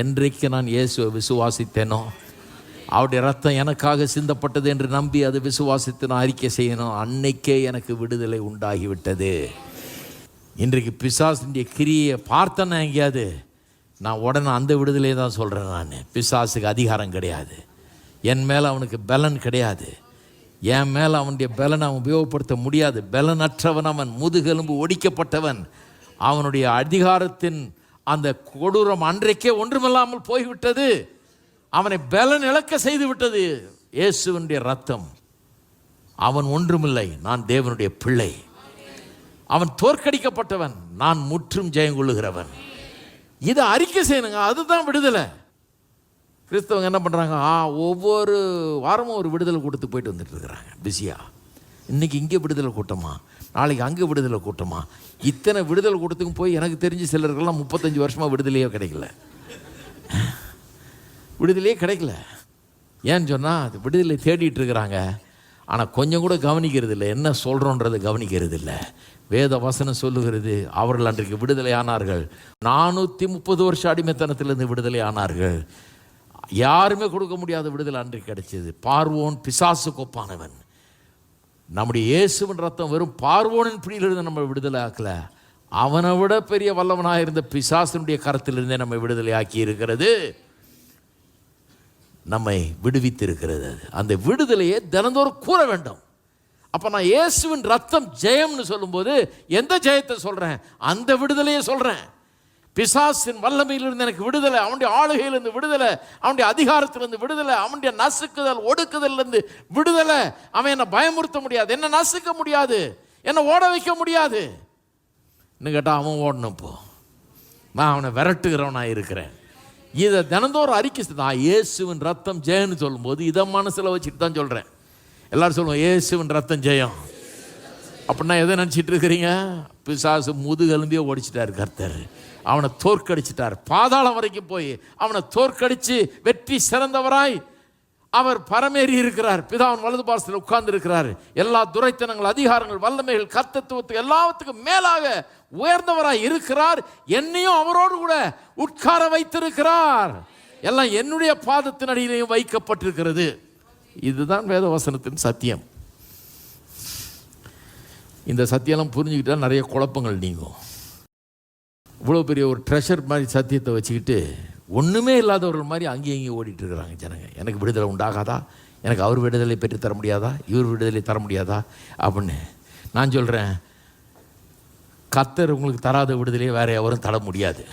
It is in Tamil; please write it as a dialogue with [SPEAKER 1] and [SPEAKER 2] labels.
[SPEAKER 1] என்றைக்கு நான் இயேசுவை விசுவாசித்தேனோ, அவருடைய ரத்தம் எனக்காக சிந்தப்பட்டது என்று நம்பி அதை விசுவாசித்து நான் அறிக்கை செய்யணும், அன்னைக்கே எனக்கு விடுதலை உண்டாகிவிட்டது. இன்றைக்கு பிசாசுடைய கிரியை பார்த்தேன்னா எங்கேயாவது நான் உடனே அந்த விடுதலையை தான் சொல்கிறேன். நான் பிசாசுக்கு அதிகாரம் கிடையாது, என் மேலே அவனுக்கு பலன் கிடையாது, என் மேலே அவனுடைய பலனை அவன் உபயோகப்படுத்த முடியாது. பலனற்றவன் அவன், முதுகெலும்பு ஒடிக்கப்பட்டவன். அவனுடைய அதிகாரத்தின் அந்த கொடூரம் அன்றைக்கே ஒன்றுமில்லாமல் போய்விட்டது. அவனை பலன் இழக்க செய்து விட்டது இயேசுவினுடைய ரத்தம். அவன் ஒன்றுமில்லை, நான் தேவனுடைய பிள்ளை. அவன் தோற்கடிக்கப்பட்டவன், நான் முற்றும் ஜெயம் கொள்ளுகிறவன். இதை அறிக்கை செய்யணுங்க, அதுதான் விடுதலை. கிறிஸ்தவங்க என்ன பண்ணுறாங்க, ஒவ்வொரு வாரமும் ஒரு விடுதலை கூட்டத்துக்கு போயிட்டு வந்துட்டு இருக்கிறாங்க பிஸியாக. இன்றைக்கி இங்கே விடுதலை கூட்டமா, நாளைக்கு அங்கே விடுதலை கூட்டமா. இத்தனை விடுதலை கூட்டத்துக்கும் போய் எனக்கு தெரிஞ்சு சிலருக்கெல்லாம் 35 வருஷமாக விடுதலையே கிடைக்கல. விடுதலையே கிடைக்கல. ஏன்னு சொன்னால் அது விடுதலை தேடிட்டு இருக்கிறாங்க, ஆனால் கொஞ்சம் கூட கவனிக்கிறது இல்லை, என்ன சொல்கிறோன்றதை கவனிக்கிறது இல்லை. வேத வசனம் சொல்லுகிறது, அவர்கள் அன்றைக்கு விடுதலை ஆனார்கள். 430 வருஷம் அடிமைத்தனத்திலிருந்து விடுதலை ஆனார்கள். யாருமே கொடுக்க முடியாத விடுதலை அன்றைக்கு கிடைச்சது. பார்வோன் பிசாசு கொப்பானவன். நம்முடைய இயேசுவின் ரத்தம் வெறும் பார்வோனின் பிடியிலிருந்து நம்ம விடுதலை ஆக்கல, அவனை விட பெரிய வல்லவனாக இருந்த பிசாசனுடைய கரத்திலிருந்தே நம்ம விடுதலை ஆக்கி இருக்கிறது, நம்மை விடுவித்து இருக்கிறது. அந்த விடுதலையை தினந்தோறும் கூற வேண்டும். அப்போ நான் இயேசுவின் ரத்தம் ஜெயம்னு சொல்லும்போது எந்த ஜெயத்தை சொல்கிறேன்? அந்த விடுதலையை சொல்கிறேன். பிசாசின் வல்லமையிலிருந்து எனக்கு விடுதலை, அவனுடைய ஆளுகையிலிருந்து விடுதலை, அவனுடைய அதிகாரத்திலிருந்து விடுதலை, அவனுடைய நசுக்குதல் ஒடுக்குதலிருந்து விடுதலை. அவன் என்னை பயமுறுத்த முடியாது, என்னை நசுக்க முடியாது, என்னை ஓட வைக்க முடியாது. இன்னும் கேட்டால் அவன் ஓடணும். இப்போ நான் அவனை விரட்டுகிறவனாக இருக்கிறேன். இதை தினந்தோறும் அறிக்கை நான் இயேசுவின் ரத்தம் ஜெயம்னு சொல்லும்போது இதை மனசில் வச்சுட்டு தான் சொல்கிறேன். எல்லாரும் சொல்லுவோம் இயேசுவின் ரத்தம் ஜெயம். அப்படின்னா எதை நினச்சிட்டு இருக்கிறீங்க? பிசாசு முதுகெலும்பியே ஓடிச்சிட்டார் கர்த்தர், அவனை தோற்கடிச்சிட்டார். பாதாளம் வரைக்கும் போய் அவனை தோற்கடித்து வெற்றி சிறந்தவராய் அவர் பரமேறி இருக்கிறார். பிதாவின் வலது பாசத்தில் உட்கார்ந்து இருக்கிறார். எல்லா துரைத்தனங்கள், அதிகாரங்கள், வல்லமைகள், கர்த்தத்துவத்துக்கு எல்லாத்துக்கும் மேலாக உயர்ந்தவராய் இருக்கிறார். என்னையும் அவரோடு கூட உட்கார வைத்திருக்கிறார். எல்லாம் என்னுடைய பாதத்தின் அடியிலையும் வைக்கப்பட்டிருக்கிறது. இதுதான் வேத வசனத்தின் சத்தியம். இந்த சத்தியெல்லாம் புரிஞ்சுக்கிட்டா நிறைய குழப்பங்கள் நீங்கும். இவ்வளோ பெரிய ஒரு ட்ரெஷர் மாதிரி சத்தியத்தை வச்சுக்கிட்டு ஒன்றுமே இல்லாதவர்கள் மாதிரி அங்கேயும் இங்கேயும் ஓடிட்டு இருக்கிறாங்க ஜனங்க. எனக்கு விடுதலை உண்டாகாதா, எனக்கு அவர் விடுதலை பெற்று தர முடியாதா, இவர் விடுதலை தர முடியாதா அப்படின்னு. நான் சொல்கிறேன், கர்த்தர் உங்களுக்கு தராத விடுதலையை வேற எவரும் தர முடியாது.